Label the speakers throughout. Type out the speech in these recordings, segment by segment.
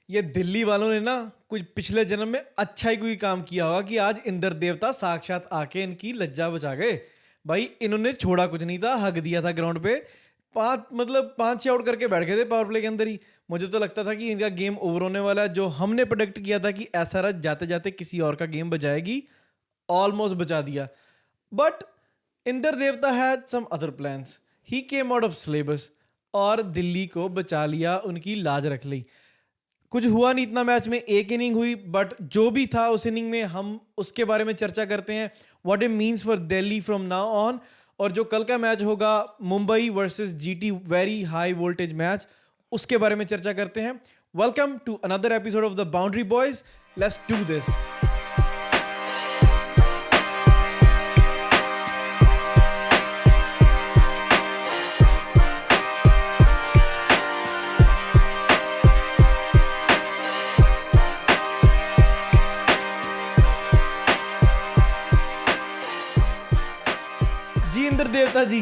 Speaker 1: ये दिल्ली वालों ने ना कुछ पिछले जन्म में अच्छा ही कोई काम किया होगा कि आज इंद्र देवता साक्षात आके इनकी लज्जा बचा गए। भाई इन्होंने छोड़ा कुछ नहीं था, हक दिया था ग्राउंड पे। पांच छह आउट करके बैठ गए थे पावर प्ले के अंदर ही। मुझे तो लगता था कि इनका गेम ओवर होने वाला है। जो हमने प्रोडिक्ट किया था कि एसआरएच जाते जाते किसी और का गेम बचाएगी, ऑलमोस्ट बचा दिया। But Indra devta had some other plans. He came out of syllabus और दिल्ली को बचा लिया, उनकी लाज रख ली। कुछ हुआ नहीं इतना मैच में, एक इनिंग हुई, बट जो भी था उस इनिंग में हम उसके बारे में चर्चा करते हैं, what it means for Delhi from now on. और जो कल का मैच होगा Mumbai versus GT, very high voltage match, उसके बारे में चर्चा करते हैं। Welcome to another episode of the boundary boys, let's do this. जी इंद्र देवता जी,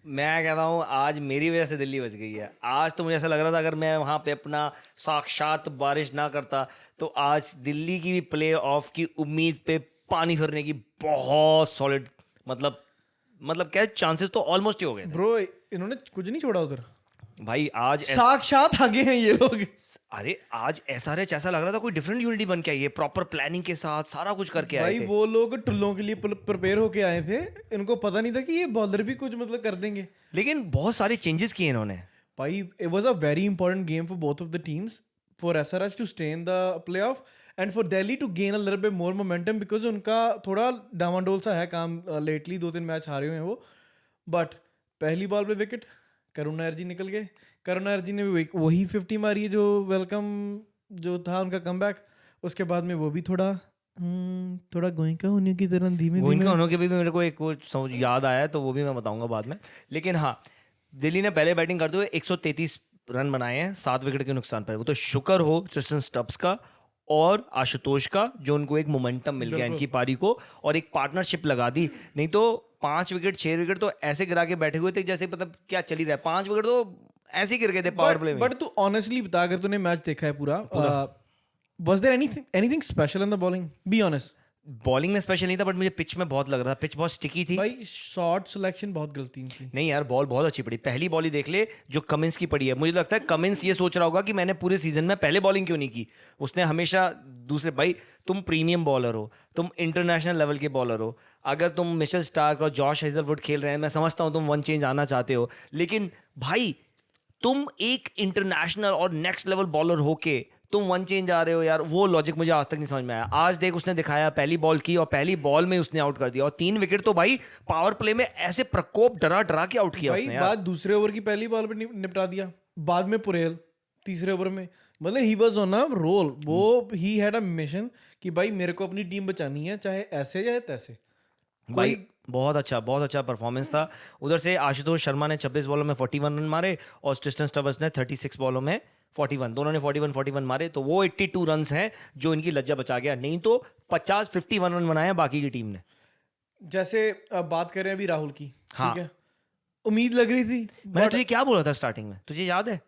Speaker 2: मैं कहता हूँ आज मेरी वजह से दिल्ली बच गई है। आज तो मुझे ऐसा लग रहा था अगर मैं वहाँ पे अपना साक्षात बारिश ना करता तो आज दिल्ली की भी प्ले ऑफ की उम्मीद पे पानी फिरने की बहुत सॉलिड मतलब क्या चांसेस तो ऑलमोस्ट ही हो गए थे।
Speaker 1: ब्रो इन्होंने कुछ नहीं छोड़ा उधर,
Speaker 2: भाई आज
Speaker 1: साक्षात आगे हैं ये लोग।
Speaker 2: अरे आज एसआरएच ऐसा लग रहा था कोई डिफरेंट यूनिटी बन के आई है, प्रॉपर प्लानिंग के साथ सारा कुछ करके आए
Speaker 1: भाई
Speaker 2: थे।
Speaker 1: वो लोग टुल्लों के लिए प्रिपेयर होके आए थे, इनको पता नहीं था कि ये बॉलर भी कुछ कर देंगे।
Speaker 2: लेकिन बहुत सारे चेंजेस किए इन्होंने।
Speaker 1: भाई it was a very important game for both of the teams, for SRH to stay in the playoff and for Delhi to gain a little bit more momentum, because उनका थोड़ा डामाडोल सा है काम। लेटली 2-3 मैच हारे हुए हैं वो। बट पहली बॉल पे विकेट, करुण नायर जी निकल गए। करुण नायर जी ने भी वही 50 मारी है जो वेलकम जो था उनका कमबैक। उसके बाद में वो भी थोड़ा गोइंका होने की तरह धीमे
Speaker 2: गोइंका
Speaker 1: धीमे।
Speaker 2: होने के भी मेरे को एक वो याद आया है तो वो भी मैं बताऊंगा बाद में। लेकिन हाँ, दिल्ली ने पहले बैटिंग करते हुए 133 रन बनाए हैं 7 विकेट के नुकसान पर। वो तो शुक्र हो ट्रिस्टन स्टब्स का और आशुतोष का, जो उनको एक मोमेंटम मिल गया इनकी पारी को और एक पार्टनरशिप लगा दी। नहीं तो 5 विकेट 6 विकेट तो ऐसे गिरा के बैठे हुए थे जैसे मतलब क्या चल ही रहा है। 5 विकेट तो ऐसे ही गिर गए थे पावर प्ले में।
Speaker 1: बट तू ऑनेस्टली बता, अगर तूने मैच देखा है पूरा, was there anything special in the bowling? Be honest.
Speaker 2: Bowling में स्पेशल नहीं था, बट मुझे पिच में बहुत लग रहा था, पिच बहुत स्टिकी थी।
Speaker 1: भाई शॉट सिलेक्शन बहुत गलती थी।
Speaker 2: नहीं यार, बॉल बहुत अच्छी पड़ी। पहली बॉल ही देख ले जो कमिंस की पड़ी है। मुझे लगता है कमिंस ये सोच रहा होगा कि मैंने पूरे सीजन में पहले बॉलिंग क्यों नहीं की। उसने हमेशा दूसरे, भाई तुम प्रीमियम बॉलर हो, तुम इंटरनेशनल लेवल के बॉलर हो। अगर तुम मिचेल स्टार्क और जॉश हेजलवुड खेल रहे हैं, मैं समझता हूँ तुम वन चेंज आना चाहते हो, लेकिन भाई तुम एक इंटरनेशनल और नेक्स्ट लेवल बॉलर होके तुम वन चेंज आ रहे हो यार। वो लॉजिक मुझे आज तक नहीं समझ में आया। आज देख उसने दिखाया, पहली बॉल की और पहली बॉल में उसने आउट कर दिया और 3 विकेट तो भाई पावर प्ले में ऐसे प्रकोप डरा डरा के आउट किया
Speaker 1: भाई
Speaker 2: उसने यार।
Speaker 1: बात दूसरे ओवर की पहली बॉल पे निपटा दिया। बाद में पुरेल तीसरे ओवर में, मतलब he was on a roll. वो ही हैड अ मिशन कि भाई मेरे को अपनी टीम बचानी है, चाहे ऐसे चाहे तैसे।
Speaker 2: भाई बहुत अच्छा परफॉर्मेंस था उधर से। आशुतोष शर्मा ने 26 बॉलों में 41 रन मारे और ट्रिस्टन स्टब्स ने 36 बॉलों में 41, दोनों ने 41 मारे। तो वो 82 रन हैं जो इनकी लज्जा बचा गया। नहीं तो 51 रन बनाए बाकी की टीम ने।
Speaker 1: जैसे अब बात करें अभी राहुल की,
Speaker 2: हाँ।
Speaker 1: ठीक है, उम्मीद लग रही थी।
Speaker 2: मैंने तुझे क्या बोला था स्टार्टिंग में, तुझे याद है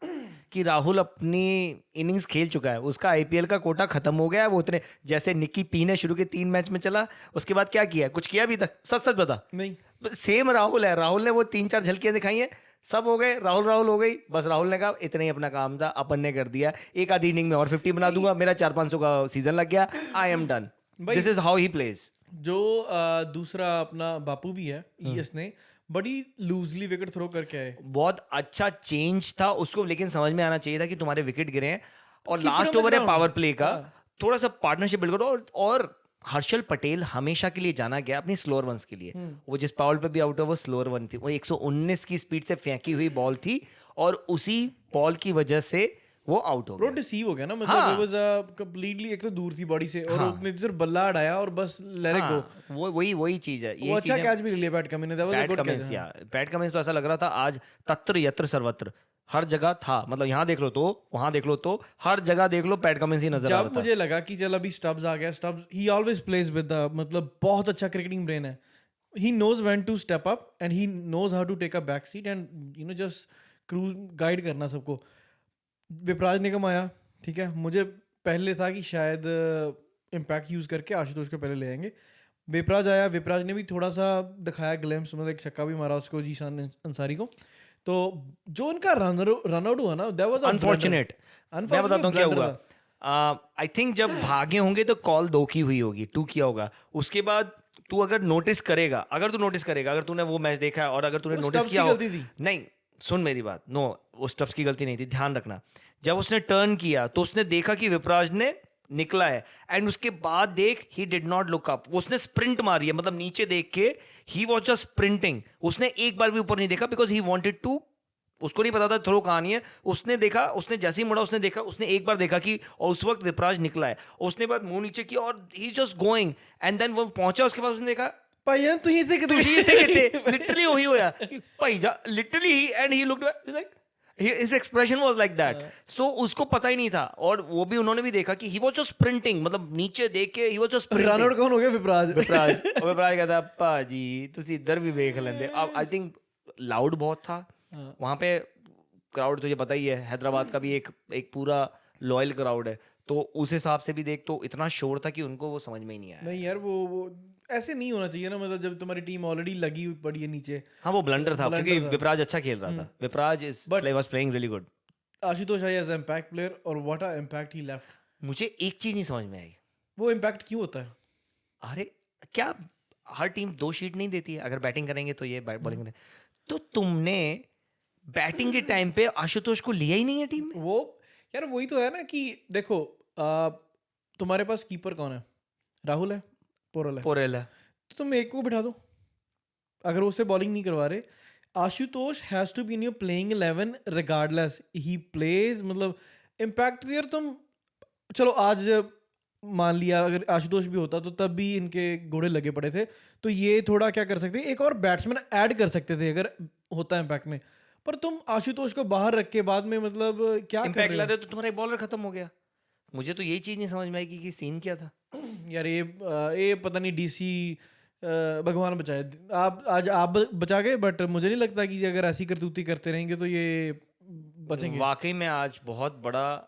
Speaker 2: कि राहुल अपनी इनिंग्स खेल चुका है, उसका आईपीएल का कोटा खत्म हो गया है। वो उतने जैसे निक्की पी ने शुरू के 3 मैच में चला, उसके बाद क्या किया, कुछ किया अभी तक? सच सच बता।
Speaker 1: नहीं,
Speaker 2: सेम राहुल है। राहुल ने वो 3-4 झलकियां दिखाई हैं, सब हो गए, राहुल हो गई। बस राहुल ने कहा इतना ही अपना काम था, अपन ने कर दिया। एक आधी इनिंग में और 50 बना दूंगा, मेरा 400-500 का सीजन लग गया, I am done. This is how he plays.
Speaker 1: जो दूसरा अपना बापू भी है, इसने बड़ी लूजली विकेट थ्रो करके आए।
Speaker 2: बहुत अच्छा चेंज था उसको, लेकिन समझ में आना चाहिए था कि तुम्हारे विकेट गिरे हैं और
Speaker 1: Keep it
Speaker 2: last
Speaker 1: on the
Speaker 2: over है
Speaker 1: ground.
Speaker 2: पावर प्ले का,
Speaker 1: हाँ।
Speaker 2: थोड़ा सा पार्टनरशिप बिल्ड करो। और हर्षल पटेल हमेशा के लिए जाना गया अपनी स्लोअर वंस के लिए। वो जिस पावर पे भी आउट हुआ वो स्लोअर वन थी। वो 119 की स्पीड से फेंकी हुई बॉल थी और उसी बॉल की वजह से वो आउट हो
Speaker 1: ब्रो
Speaker 2: गया।
Speaker 1: डिसीव हो गया ना, मतलब
Speaker 2: हाँ।
Speaker 1: it was कंप्लीटली, एक तो दूर थी बॉडी से और
Speaker 2: हाँ।
Speaker 1: उसने सिर्फ बल्ला अड़ाया और बस लेट इट गो।
Speaker 2: हाँ, वही चीज है।
Speaker 1: वो अच्छा कैच भी ले लिया पैट कमिंस ने, that was a
Speaker 2: PAT
Speaker 1: good
Speaker 2: Cummins,
Speaker 1: catch,
Speaker 2: या पैट कमिंस तो ऐसा लग रहा था आज तत्र यत्र सर्वत्र हर जगह था। मतलब यहाँ देख लो तो वहां देख लो तो हर जगह देख लो, पैट कमिंस ही नजर आ रहा
Speaker 1: जब
Speaker 2: था।
Speaker 1: मुझे लगा कि चल अभी स्टब्स आ गया, Stubbs he always plays with the, मतलब बहुत अच्छा क्रिकेटिंग ब्रेन है। He knows when to step up and he knows how to take a back seat and just cruise guide करना सबको। विपराज निगम आया, ठीक है, मुझे पहले था कि शायद इम्पैक्ट यूज़ करके आशुतोष को पहले ले आएंगे। विपराज आया, विपराज ने भी थोड़ा सा दिखाया ग्लैम्स, मतलब एक छक्का भी मारा उसको जीशान अंसारी को। तो जो उनका रन आउट हुआ ना, दैट वाज
Speaker 2: अनफॉर्चुनेट। मैं बताता हूँ क्या हुआ। आई थिंक जब भागे होंगे तो कॉल 2 की हुई होगी, 2 किया होगा। उसके बाद तू अगर नोटिस करेगा, अगर तूने वो मैच देखा है और अगर तूने
Speaker 1: वो
Speaker 2: नोटिस
Speaker 1: स्टब्स
Speaker 2: किया
Speaker 1: की
Speaker 2: हो,
Speaker 1: गलती थी।
Speaker 2: नहीं सुन मेरी बात, नो वो स्टब्स की गलती नहीं थी, ध्यान रखना। जब उसने टर्न किया तो उसने देखा कि विपराज ने निकला है, एंड उसके बाद देख he did not look up, उसने स्प्रिंट मारी है, मतलब नीचे देख के ही वाज जस्ट स्प्रिंटिंग। उसने एक बार भी ऊपर नहीं देखा बिकॉज ही वांटेड टू, उसको नहीं पता था थ्रो कहानी है। उसने देखा, उसने जैसे ही मुड़ा उसने देखा, उसने एक बार देखा कि और उस वक्त विपराज निकला है, उसने बाद मुंह नीचे किया और ही जस्ट गोइंग, एंड देन वो पहुंचा, उसके बाद उसने देखा
Speaker 1: भाईजान तू ही थे कि
Speaker 2: तुझी थे लिटरली वही होया कि भाई जा literally, and he looked like his expression was like that. So उसको पता ही नहीं था, और वो भी उन्होंने भी देखा कि he was just sprinting, मतलब नीचे देख के he was just
Speaker 1: run
Speaker 2: sprinting.
Speaker 1: Out कौन हो गया? विपराज।
Speaker 2: विपराज कहता भाजी तुसी इधर भी देख लेंदे। अब आई थिंक लाउड बहुत था वहां पे, क्राउड तुझे पता ही है, हैदराबाद का भी एक पूरा लॉयल क्राउड है, तो उस हिसाब से भी देख तो इतना शोर था कि उनको वो समझ में ही नहीं आया।
Speaker 1: नहीं यार, वो ऐसे नहीं होना चाहिए ना, मतलब जब तुम्हारी टीम ऑलरेडी लगी हुई पड़ी है नीचे।
Speaker 2: हाँ वो ब्लंडर था
Speaker 1: Blunder
Speaker 2: क्योंकि
Speaker 1: था।
Speaker 2: विपराज अच्छा खेल रहा था, Vipraj is was playing really good.
Speaker 1: Ashutosh आई एज इम्पैक्ट प्लेयर, और what a impact he left.
Speaker 2: मुझे एक चीज नहीं समझ में आई,
Speaker 1: वो इम्पैक्ट क्यों होता है?
Speaker 2: अरे क्या हर टीम 2 शीट नहीं देती है? अगर बैटिंग करेंगे तो ये बॉलिंग करेंगे, तो तुमने बैटिंग के टाइम पे आशुतोष को लिया ही नहीं है टीम में।
Speaker 1: वो यार वही तो है ना कि देखो, तुम्हारे पास कीपर कौन है? राहुल है, पोरल है,
Speaker 2: पोरेला
Speaker 1: तो तुम एक को बिठा दो अगर उससे बॉलिंग नहीं करवा रहे। Ashutosh has to be in your playing 11 regardless he plays, मतलब इम्पैक्ट यार तुम, चलो आज मान लिया अगर आशुतोष भी होता तो तब भी इनके घोड़े लगे पड़े थे, तो ये थोड़ा क्या कर सकते, एक और बैट्समैन ऐड कर सकते थे अगर होता इम्पैक्ट में। पर तुम आशुतोष को बाहर रख के बाद में मतलब क्या कर
Speaker 2: इम्पैक्ट ला
Speaker 1: रहे
Speaker 2: रहे हो तो तुम्हारा बॉलर खत्म हो गया। मुझे तो यही चीज नहीं समझ में आई कि सीन क्या था।
Speaker 1: हो यार? ये पता नहीं डीसी, भगवान बचाए। आप आज आप बचा गए, बट मुझे नहीं लगता कि अगर ऐसी करतूती करते रहेंगे तो ये बचेंगे।
Speaker 2: वाकई में आज बहुत बड़ा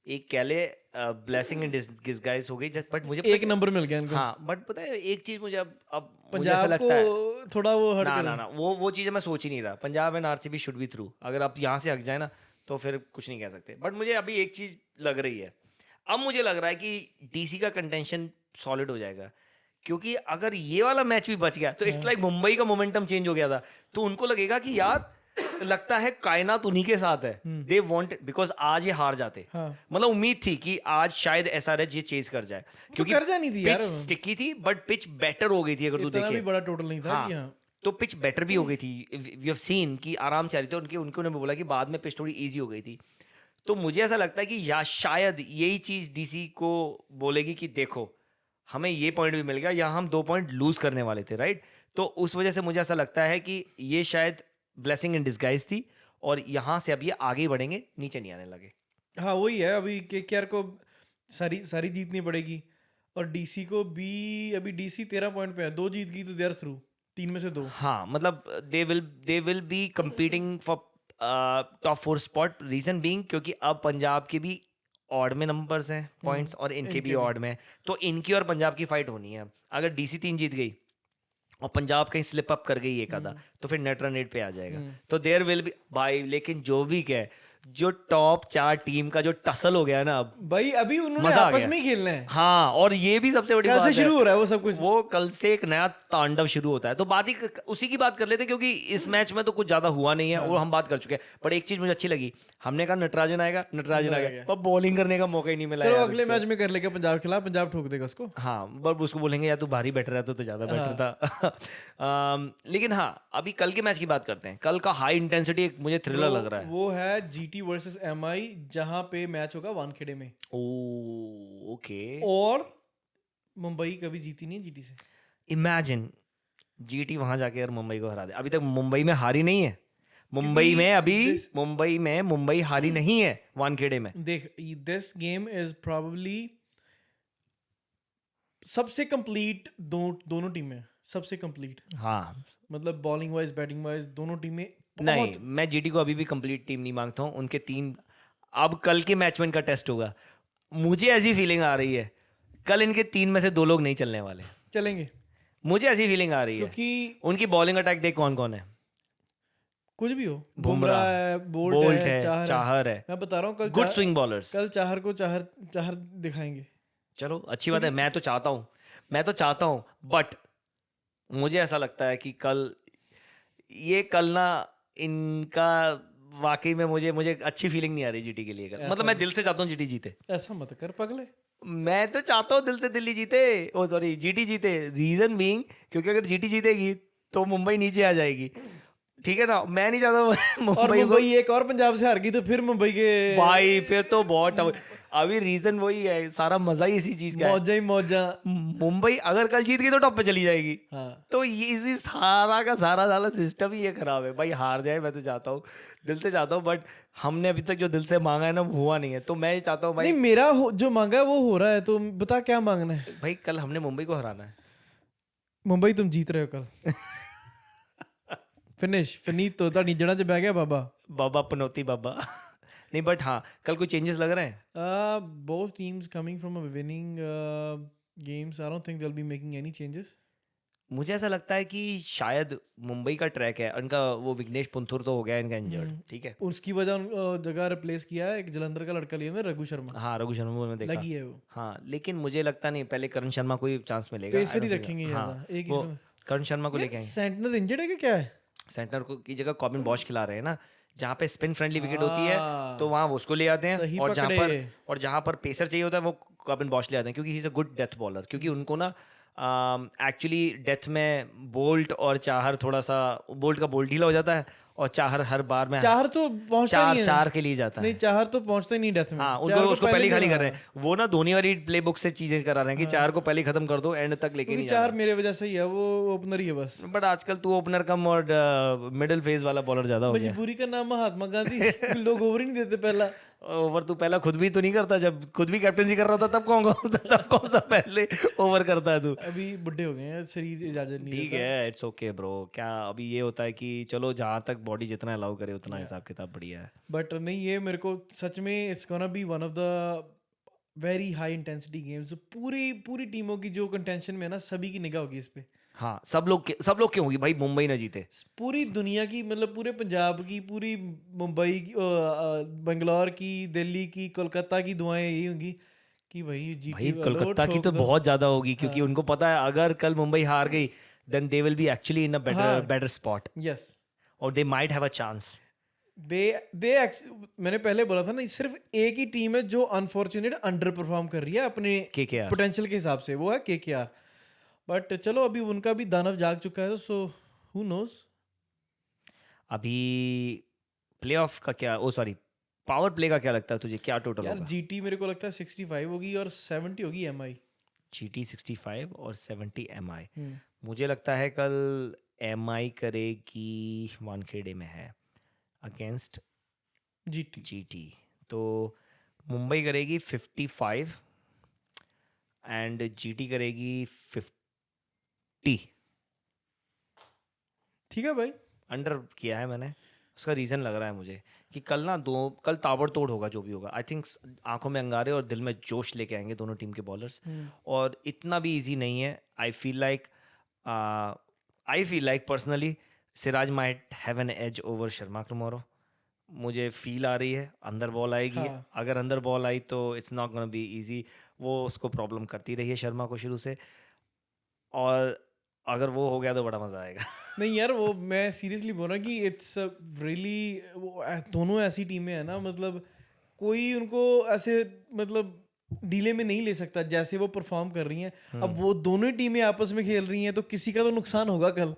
Speaker 2: एक कह ले ब्लेसिंग इन डिस्गाइज हो गई, बट मुझे
Speaker 1: एक नंबर मिल गया इनको।
Speaker 2: हाँ बट पता है एक चीज मुझे अब मुझे ऐसा
Speaker 1: पंजाब
Speaker 2: लगता है
Speaker 1: को थोड़ा वो हट
Speaker 2: ना
Speaker 1: कर।
Speaker 2: ना ना वो चीज़ें मैं सोच ही नहीं रहा। Punjab and RCB should be through, अगर आप यहाँ से हक जाए ना तो फिर कुछ नहीं कह सकते। बट मुझे अभी एक चीज़ लग रही है, अब मुझे लग रहा है कि डीसी का कंटेंशन सॉलिड हो जाएगा, क्योंकि अगर ये वाला मैच भी बच गया तो इट्स लाइक मुंबई का मोमेंटम चेंज हो गया था, तो उनको लगेगा कि यार लगता है कायनात उन्हीं के साथ है। दे वांट, बिकॉज आज ये हार जाते,
Speaker 1: हाँ।
Speaker 2: मतलब उम्मीद थी कि आज शायद एसआरएच ये चेज कर जाए, क्योंकि
Speaker 1: कर जानी थी यार,
Speaker 2: पिच स्टिकी थी बट पिच बेटर हो गई थी अगर तू
Speaker 1: इतना
Speaker 2: देखे।
Speaker 1: भी बड़ा टोटल नहीं था
Speaker 2: हाँ,
Speaker 1: कि हाँ।
Speaker 2: तो पिच बेटर भी हो गई थी, वी हैव सीन कि आराम से आ रही थी, उनके उनको उन्होंने बोला कि बाद में पिच थोड़ी इजी हो गई थी। तो मुझे ऐसा लगता है कि या शायद यही चीज डीसी को बोलेगी कि देखो हमें ये पॉइंट भी मिल गया, या हम 2 पॉइंट लूज करने वाले थे, राइट। तो उस वजह से मुझे ऐसा लगता है कि ये शायद ब्लेसिंग इन डिस्गाइज थी, और यहाँ से अब ये आगे बढ़ेंगे, नीचे नहीं आने लगे।
Speaker 1: हाँ वही है, अभी केकेआर को सारी जीतनी पड़ेगी, और डीसी को भी अभी डीसी 13 पॉइंट पे है, 2 जीत गई तो दे आर थ्रू, 3 में से 2।
Speaker 2: हाँ मतलब they will be competing for top 4 spot, reason being क्योंकि अब पंजाब के भी ऑड में नंबर्स हैं पॉइंट्स, और इनके भी ऑड में, तो इनकी और पंजाब की फाइट होनी है। अगर डीसी 3 जीत गई और पंजाब कहीं स्लिप अप कर गई एक आधा, तो फिर नेट रन रेट पे आ जाएगा। तो देयर विल बी भाई, लेकिन जो भी कहे, जो टॉप 4 टीम का जो टसल हो गया ना अब,
Speaker 1: भाई अभी उन्होंने
Speaker 2: मजा आ
Speaker 1: आपस
Speaker 2: गया।
Speaker 1: में ही खेलना है,
Speaker 2: हाँ, और ये भी सबसे बड़ी
Speaker 1: कल
Speaker 2: बात
Speaker 1: से
Speaker 2: है,
Speaker 1: शुरू हो रहा है वो सब कुछ।
Speaker 2: वो कल से एक नया तांडव शुरू होता है। तो बात ही उसी की बात कर लेते हैं, क्योंकि इस मैच में तो कुछ ज्यादा हुआ नहीं है, वो हम बात कर चुके हैं। पर एक चीज मुझे अच्छी लगी, हमने कहा नटराजन आएगा, नटराजन आ गया, पर बॉलिंग करने का मौका ही नहीं मिला
Speaker 1: चलो
Speaker 2: यार
Speaker 1: अगले
Speaker 2: उसको।
Speaker 1: मैच में कर लेगा पंजाब खिलाफ, पंजाब ठोक देगा उसको।
Speaker 2: हाँ, बट उसको बोलेंगे यार तू भारी बैटर है तो ज्यादा बेटर था। लेकिन हाँ, अभी कल के मैच की बात करते हैं। कल का हाई इंटेंसिटी एक मुझे थ्रिलर लग रहा है।
Speaker 1: वो है जीटी वर्सेस एमआई, जहां पे मैच होगा वानखेड़े में।
Speaker 2: ओके,
Speaker 1: और मुंबई कभी जीती नहीं है जीटी से।
Speaker 2: इमेजिन जीटी वहां जाके यार मुंबई को हरा दे। अभी तक मुंबई में हारी नहीं है, मुंबई हारी नहीं है वानखेड़े में।
Speaker 1: देख, दिस गेम इज प्रोबेबली सबसे कंप्लीट दोनों टीमें, सबसे कंप्लीट,
Speaker 2: हाँ
Speaker 1: मतलब बॉलिंग वाइज बैटिंग वाइज दोनों टीमें
Speaker 2: नहीं, मैं जीटी को अभी भी कंप्लीट टीम नहीं मांगता हूँ। उनके 3 अब कल के मैच में इनका टेस्ट होगा। मुझे ऐसी फीलिंग आ रही है कल इनके 3 में से 2 लोग नहीं चलने वाले।
Speaker 1: चलेंगे
Speaker 2: मुझे ऐसी फीलिंग आ रही है
Speaker 1: क्योंकि
Speaker 2: उनकी बॉलिंग अटैक देख कौन कौन है।
Speaker 1: कुछ भी हो,
Speaker 2: बुमराह
Speaker 1: है,
Speaker 2: बोल्ट
Speaker 1: बोल्ट
Speaker 2: है,
Speaker 1: है,
Speaker 2: चाहर है,
Speaker 1: मैं बता रहा हूँ
Speaker 2: गुड स्विंग बॉलर्स।
Speaker 1: कल चाहर को चाहर चाहर दिखाएंगे।
Speaker 2: चलो अच्छी बात है, मैं तो चाहता हूँ बट मुझे ऐसा लगता है कि कल ना इनका वाकई में मुझे अच्छी फीलिंग नहीं आ रही जीटी के लिए कल। मतलब मैं दिल से चाहता हूँ जीटी जीते।
Speaker 1: ऐसा मत कर पगले,
Speaker 2: मैं तो चाहता हूँ दिल से दिल्ली जीते, ओ सॉरी जीटी जीते। रीजन बीइंग क्योंकि अगर जीटी जीतेगी तो मुंबई नीचे आ जाएगी, ठीक है ना। मैं नहीं चाहता
Speaker 1: और
Speaker 2: मुंबई को।
Speaker 1: मुंबई एक और पंजाब से हार गई तो फिर मुंबई के
Speaker 2: भाई फिर तो बहुत अभी रीजन वही है, सारा मजा ही इसी चीज का है।
Speaker 1: मौजा ही मौजा।
Speaker 2: मुंबई अगर कल जीत गई तो टॉप पे चली जाएगी।
Speaker 1: हाँ
Speaker 2: तो ये इसी सारा का सारा सिस्टम ही ये खराब है भाई। हार जाए मैं तो चाहता हूँ, दिल से चाहता हूँ, बट हमने अभी तक जो दिल से मांगा है ना वो हुआ नहीं है। तो मैं चाहता हूँ भाई,
Speaker 1: नहीं मेरा जो मांगा है वो हो रहा है, तो बता क्या मांगना है।
Speaker 2: भाई कल हमने मुंबई को हराना है।
Speaker 1: मुंबई तुम जीत रहे हो कल। फिनिश तो ਤੁਹਾਡੀ ਜੜ੍ਹਾਂ 'ਚ ਬਹਿ ਗਿਆ
Speaker 2: बाबा पनौती बाबा। नहीं बट हाँ कल कोई चेंजेस लग रहे हैं।
Speaker 1: both teams coming from a winning games, I don't think they'll be making any changes.
Speaker 2: मुझे ऐसा लगता है कि शायद मुंबई का ट्रैक है उनका, वो विघ्नेश पुंथुर तो हो गया इनका इंजर्ड, ठीक है।
Speaker 1: उसकी वजह जगह रिप्लेस किया है एक जलंधर का लड़का लिया ना, रघु शर्मा।
Speaker 2: हाँ रघु शर्मा में देखा
Speaker 1: लगी है वो।
Speaker 2: हाँ, लेकिन मुझे लगता नहीं पहले करण शर्मा को ही चांस मिलेगा।
Speaker 1: पेसर ही रखेंगे ज्यादा, एक
Speaker 2: वो
Speaker 1: ही
Speaker 2: करण शर्मा को लेके आएंगे।
Speaker 1: सेंटनर इंजर्ड है कि क्या है?
Speaker 2: सेंटर को की जगह कॉबिन बॉश खिला रहे हैं ना, जहाँ पे स्पिन फ्रेंडली विकेट होती है तो वहाँ वो उसको ले आते हैं,
Speaker 1: सही
Speaker 2: और जहाँ पर पेसर चाहिए होता है वो कॉबिन बॉश ले आते हैं, क्योंकि he is a good death bowler. क्योंकि उनको ना एक्चुअली डेथ में बोल्ट और चाहर थोड़ा सा, बोल्ट का बोल्ट ढीला हो जाता है और चाहर हर बार में
Speaker 1: चाहर तो पहुंचता नहीं है।
Speaker 2: चार के लिए जाता है।
Speaker 1: नहीं चाहर तो पहुंचता ही नहीं डेथ में।
Speaker 2: हाँ उनको उसको पहले खाली कर रहे हैं। वो ना धोनी वाली प्ले बुक से चीजें करा रहे हैं कि चार को पहले खत्म कर दो, एंड तक लेके नहीं
Speaker 1: चार मेरे वजह से ही है, वो ओपनर ही है बस।
Speaker 2: बट आजकल तू ओपनर कम और मिडिल फेज वाला बॉलर ज्यादा हो गया।
Speaker 1: मजबूरी का नाम महात्मा गांधी। लोग ओवर ही नहीं देते पहला।
Speaker 2: ओवर तू पहला खुद भी तो नहीं करता, जब खुद भी कैप्टनसी कर रहा था तब कौन सा पहले ओवर करता है तू।
Speaker 1: अभी बुढ़े हो गए हैं, शरीर इजाजत नहीं
Speaker 2: ठीक है, इट्स ओके ब्रो। क्या अभी ये होता है कि चलो जहाँ तक बॉडी जितना अलाउ करे उतना हिसाब किताब बढ़िया है।
Speaker 1: बट नहीं, ये मेरे को सच में it's gonna be one of the very high intensity games. पूरी टीमों की जो कंटेंशन में है ना, सभी की निगाह होगी इस पे।
Speaker 2: हाँ सब लोग क्यों होगी भाई, मुंबई ना जीते।
Speaker 1: पूरी दुनिया की, मतलब पूरे पंजाब की, पूरी मुंबई की, बंगलौर की, दिल्ली की, कोलकाता की दुआएं यही होंगी कि भाई
Speaker 2: भाई कोलकाता की तो बहुत ज्यादा होगी, क्योंकि उनको पता है अगर कल मुंबई हार गई then they will be actually in a better spot.
Speaker 1: Yes,
Speaker 2: और they might have a chance.
Speaker 1: मैंने पहले बोला था ना, सिर्फ एक ही टीम है जो अनफॉर्चुनेट अंडर परफॉर्म कर रही है अपने
Speaker 2: KKR
Speaker 1: पोटेंशियल के हिसाब से, वो है KKR। बट चलो अभी उनका भी दानव जाग चुका है, सो हु नोज।
Speaker 2: अभी प्लेऑफ का क्या, ओ सॉरी पावर प्ले का क्या लगता है तुझे, क्या टोटल होगा?
Speaker 1: जीटी मेरे को लगता है 65 होगी और 70 होगी एमआई।
Speaker 2: जीटी 65 और 70 एमआई। मुझे लगता है कल एमआई करेगी, वानखेड़े में है अगेंस्ट जीटी, तो मुंबई करेगी 55 एंड जीटी करेगी 50।
Speaker 1: ठीक है भाई,
Speaker 2: अंडर किया है मैंने। उसका रीज़न लग रहा है मुझे कि कल ताबड़तोड़ होगा जो भी होगा। आई थिंक आंखों में अंगारे और दिल में जोश लेके आएंगे दोनों टीम के बॉलर्स, और इतना भी इजी नहीं है। I feel like personally Siraj might have an edge over Sharma tomorrow. मुझे फील आ रही है अंदर बॉल आएगी।
Speaker 1: हाँ।
Speaker 2: अगर अंदर बॉल आई तो it's not gonna be easy. वो उसको प्रॉब्लम करती रही है शर्मा को शुरू से, और अगर वो हो गया तो बड़ा मजा आएगा।
Speaker 1: नहीं यार, वो मैं सीरियसली बोल रहा कि इट्स रियली, दोनों ऐसी टीमें हैं ना, मतलब कोई उनको ऐसे मतलब डीले में नहीं ले सकता जैसे वो परफॉर्म कर रही हैं। अब वो दोनों ही टीमें आपस में खेल रही हैं तो किसी का तो नुकसान होगा कल,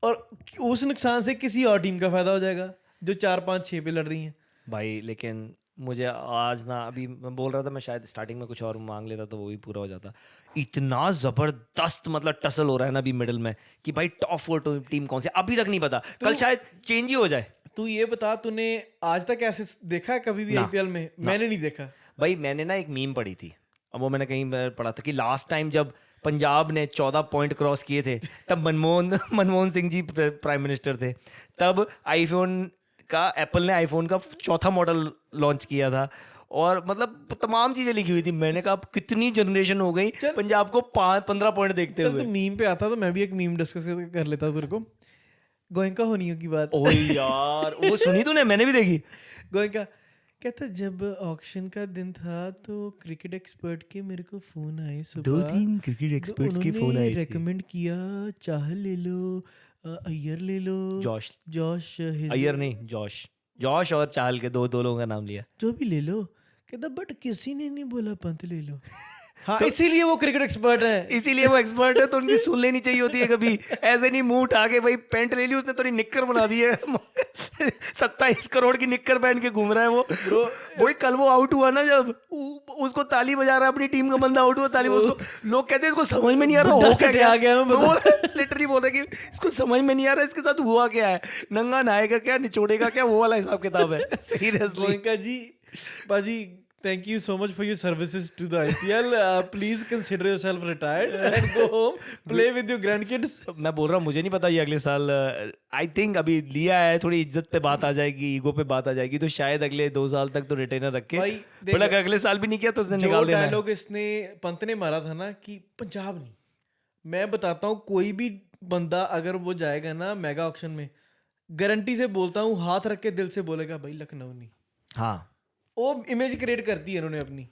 Speaker 1: और उस नुकसान से किसी और टीम का फायदा हो जाएगा जो 4-5-6 पे लड़ रही हैं
Speaker 2: भाई। लेकिन मुझे आज ना, अभी मैं बोल रहा था मैं शायद स्टार्टिंग में कुछ और मांग लेता तो वो भी पूरा हो जाता। इतना जबरदस्त मतलब टसल हो रहा है ना अभी मिडिल में कि भाई टॉप 4 टीम कौन सी अभी तक नहीं पता। कल शायद चेंज ही हो जाए।
Speaker 1: तू ये बता, तूने आज तक ऐसे देखा है कभी भी आईपीएल में? मैंने नहीं देखा भाई।
Speaker 2: मैंने ना एक मीम पढ़ी थी, अब वो मैंने कहीं पढ़ा था कि लास्ट टाइम जब पंजाब ने 14 पॉइंट क्रॉस किए थे तब मनमोहन सिंह जी प्राइम मिनिस्टर थे, तब आईफोन का एप्पल ने आईफोन का 4था मॉडल लॉन्च किया था और मतलब तमाम चीजें लिखी हुई थी। मैंने कहा अब कितनी जनरेशन हो गई पंजाब को 15 पॉइंट देखते
Speaker 1: चल
Speaker 2: हुए।
Speaker 1: तो मीम पे आता तो मैं भी एक मीम डिस्कस कर लेता तेरे को। गोयनका होनी की बात।
Speaker 2: ओए यार वो सुनी तूने? मैंने भी देखी।
Speaker 1: गोयनका कहता जब ऑक्शन का दिन था तो क्रिकेट एक्सपर्ट के मेरे को फोन आए सुबह।
Speaker 2: 2-3 क्रिकेट एक्सपर्ट्स के फोन आए थे।
Speaker 1: रेकमेंड किया चाहल ले लो, अय्यर ले लो, जॉश
Speaker 2: अय्यर नहीं, जॉश और चाहल के दो लोगों का नाम लिया।
Speaker 1: जो भी ले लो। कहता बट किसी ने नहीं बोला पंत ले लो। हाँ, तो इसीलिए वो क्रिकेट एक्सपर्ट है।
Speaker 2: इसीलिए वो एक्सपर्ट है, तो उनकी सुन लेनी चाहिए होती है कभी। ऐसे नहीं मुंह उठा के भाई पेंट ले ली उसने, तो निक्कर बना दी है। 27 करोड़ की निक्कर पहन के घूम रहा है वो। वही कल वो आउट हुआ ना, जब उसको ताली बजा रहा है, अपनी टीम का बंदा आउट हुआ, ताली उसको लोग कहते हैं इसको समझ में नहीं आ रहा हो क्या गया। लिटरली बोल रहे कि इसको समझ में नहीं आ रहा इसके साथ हुआ क्या है, नंगा नहाएगा क्या, निचोड़ेगा क्या, वो वाला हिसाब किताब है। सीरियसली
Speaker 1: जी बाजी, thank you so much for your services to the IPL. Please consider yourself retired and go home, play with your grandkids.
Speaker 2: मैं बोल रहा हूँ मुझे नहीं पता ये अगले साल, आई थिंक अभी लिया है, थोड़ी इज्जत पे बात आ जाएगी, ईगो पे बात आ जाएगी, तो शायद अगले 2 साल तक तो रिटेनर रख के, बट अगर अगले साल भी नहीं किया तो उसने निकाल देना है।
Speaker 1: डायलॉग इसने पंत ने मारा था ना कि पंजाब नहीं, मैं बताता हूँ कोई भी बंदा अगर वो जाएगा ना मेगा ऑक्शन में, गारंटी से बोलता हूँ हाथ रख के दिल से बोलेगा भाई लखनऊ नहीं।
Speaker 2: हाँ,
Speaker 1: वो इमेज क्रिएट करती है इन्होंने अपनी।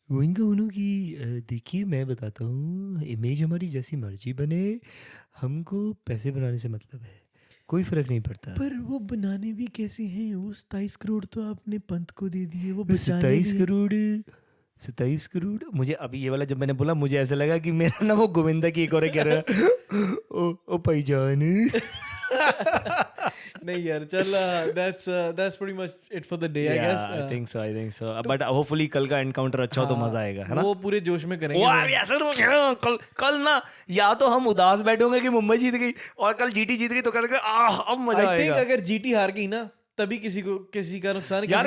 Speaker 2: गोइंगा उन्हों की देखिए मैं बताता हूँ, इमेज हमारी जैसी मर्जी बने, हमको पैसे बनाने से मतलब है, कोई फर्क नहीं पड़ता।
Speaker 1: पर वो बनाने भी कैसे हैं? वो 27 करोड़ तो आपने पंत को दे दिए, वो
Speaker 2: 27 करोड़। मुझे अभी ये वाला जब मैंने बोला मुझे ऐसा लगा कि मेरा ना वो गोविंदा की एक और कह रहा है ओ भाईजान।
Speaker 1: नहीं यार चल, that's pretty much it for the day, I guess.
Speaker 2: I think so. But hopefully कल का एनकाउंटर अच्छा हो तो मजा आएगा, है ना?
Speaker 1: वो पूरे जोश में करेंगे।
Speaker 2: कल ना या तो हम उदास बैठे होंगे कि मुंबई जीत गई, और कल जीटी जीत गई तो करेंगे अब मजा आएगा।
Speaker 1: I think अगर जीटी हार गई ना तभी किसी का नुकसान
Speaker 2: यार।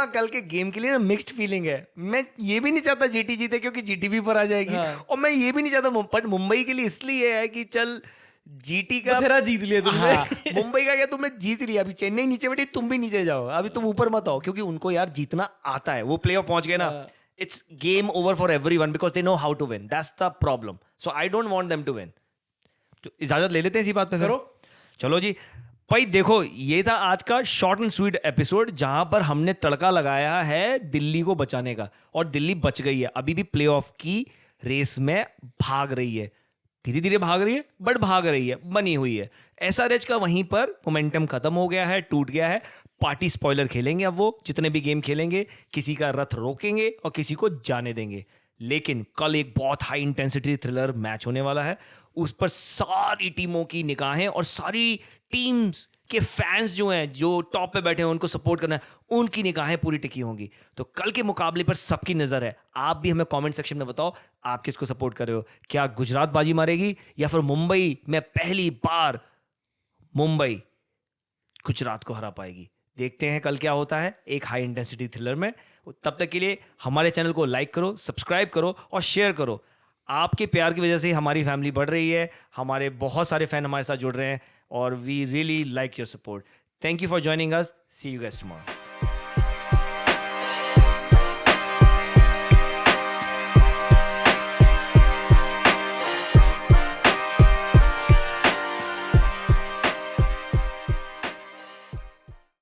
Speaker 2: कल के गेम के लिए ना मिक्स्ड फीलिंग है। मैं ये भी नहीं चाहता जीटी जीते क्योंकि जीटी भी पर आ जाएगी, और मैं ये भी नहीं चाहता, बट मुंबई के लिए इसलिए है कि चल जीटी का
Speaker 1: बथेरा जीत लिया तुमने।
Speaker 2: हाँ, मुंबई का क्या तुमने जीत लिया, अभी चेन्नई नीचे बैठी, तुम भी नीचे जाओ, अभी तुम ऊपर मत आओ, क्योंकि उनको यार जीतना आता है, वो प्लेऑफ पहुंच गए ना। It's game over for everyone because they know how to win, that's the problem. So I don't want them to win. तो इजाजत ले लेते हैं इसी बात पे करो। चलो जी भाई, देखो ये था आज का शॉर्ट एंड स्वीट एपिसोड, जहां पर हमने तड़का लगाया है दिल्ली को बचाने का, और दिल्ली बच गई है, अभी भी प्लेऑफ की रेस में भाग रही है, धीरे धीरे भाग रही है बट भाग रही है, बनी हुई है। एसआरएच का वहीं पर मोमेंटम खत्म हो गया है, टूट गया है। पार्टी स्पॉइलर खेलेंगे अब, वो जितने भी गेम खेलेंगे किसी का रथ रोकेंगे और किसी को जाने देंगे। लेकिन कल एक बहुत हाई इंटेंसिटी थ्रिलर मैच होने वाला है, उस पर सारी टीमों की निगाहें और सारी टीम्स के फैंस जो हैं, जो टॉप पे बैठे हैं, उनको सपोर्ट करना है, उनकी निगाहें पूरी टिकी होंगी। तो कल के मुकाबले पर सबकी नज़र है। आप भी हमें कमेंट सेक्शन में बताओ आप किसको सपोर्ट कर रहे हो। क्या गुजरात बाजी मारेगी या फिर मुंबई में पहली बार मुंबई गुजरात को हरा पाएगी? देखते हैं कल क्या होता है एक हाई इंटेंसिटी थ्रिलर में। तब तक के लिए हमारे चैनल को लाइक करो, सब्सक्राइब करो और शेयर करो। आपके प्यार की वजह से हमारी फैमिली बढ़ रही है, हमारे बहुत सारे फैन हमारे साथ जुड़ रहे हैं, और we really like your support. Thank you for joining us. See you guys tomorrow.